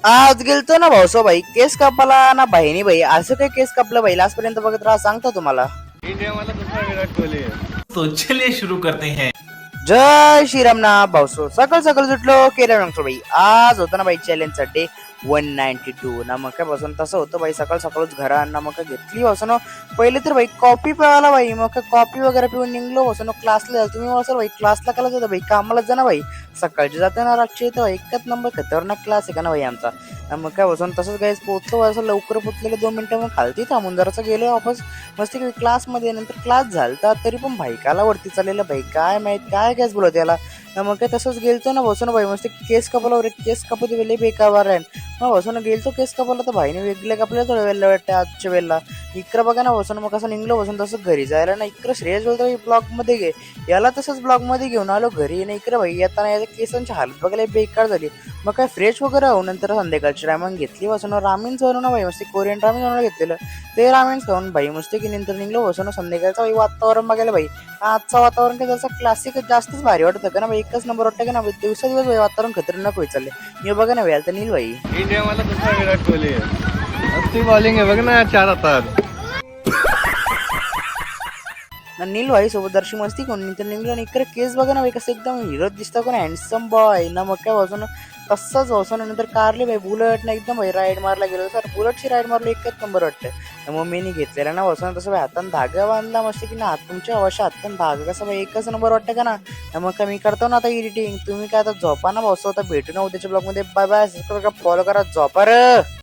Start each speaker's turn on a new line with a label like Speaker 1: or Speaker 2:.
Speaker 1: आज गेलतो ना भाऊसो भाई केस कापाला ना बहिणी भाई असं काही केस कापलं भाई आजपर्यंत बघत राहा सांगतो तुम्हाला.
Speaker 2: इंडियावाला दुसरा विराट कोहली आहे.
Speaker 3: तो चलिए शुरू करते हैं.
Speaker 1: जय श्रीराम ना भाऊसो सकाळ सकाळ सुटलो केलं सांगतो भाई आज होतं ना भाई चॅलेंज डे 192 ना मग काय बसून तसं होतं भाई सकाळ सकाळच घरा ना मग काय घेतली बसून पहिले तर भाई कॉफी प्यायला भाई मग काय कॉफी वगैरे पिऊन निघलो बसून क्लासला तुम्ही बसर भाई क्लासला काला जाता भाई कामाला जा ना भाई सकाळची जाते ना रातची येतं एकच नंबर खतरनाक क्लास आहे का ना भाई आमचा. मग काय बसून तसंच काही पोहोचलो असं लवकर पोहोचलेलं 2 मिनिटं मग खालती थांबून जरासं गेलो वापस मस्त क्लासमध्ये नंतर क्लास झालता तरी पण भाईकाला वरती चाललेलं भाई काय माहित काय गॅस बोलत याला. मग काय तसंच गेलतो ना बसून भाई मस्त केस कापला वगैरे केस कापू दे वेळे बेकार आहे. मग बसून गेलतो केस कापला तर भाईने वेगळे कापले थोड्या वेळेला वाटतं आजच्या वेळेला इकडं बघा ना बसून मग कसं निघलो बसून तसं घरी जायला ना इकडं श्रेयस बोलतो ब्लॉग मध्ये घे याला तसंच ब्लॉग मध्ये घेऊन आलो घरी ना इकडे भाई येताना याच्या केसांची हालत बघायला बेकार झाली. मग काय फ्रेश वगैरे होऊन नंतर संध्याकाळची रामेन घेतली बसून रामेन बनवून ना भाई मस्त कोरियन रामेन बनवून घेतलेलं ते रामेन खाऊन भाई मस्त की नंतर निघलो बसून संध्याकाळचं भाई वातावरण बघायला भाई आजचं वातावरण काय जसं क्लासिक जास्तच भारी वाटतं का ना भाई एकच नंबर वाटतं का ना दिवसा दिवस भाई वातावरण खतरनाक होई चालले. मी बघा ना वेळ तर नील भाई
Speaker 2: इंडियावाला दुसरा विराट कोहली आहे. ती बॉलिंग आहे बघ ना 4 हातात.
Speaker 1: नील भाई सोबत दर्शी मस्ती कोण नंतर निघलो आणि इकडे केस बघा ना भाई कसं एकदम हिरो दिसतं कोण हँडसम बॉय ना मग काय बसून तसंच बसून नंतर कारले भाई बुलेट ना एकदम भाई राईड मारला गेलो सर बुलेटची राईड मारलो एकच नंबर वाटतं. मग मी घेतलेला ना बसून तसं भाई हातान धागा बांधला मस्त की ना हात तुमच्या अवश्य हातान धागा कसं भाई एकच नंबर वाटतं का ना. मग काय मी करतो ना आता एडिटिंग तुम्ही काय आता झोपा ना बसतो आता भेटू ना उद्याच्या ब्लॉग मध्ये बाय बाय फॉलो करा झोपा रे.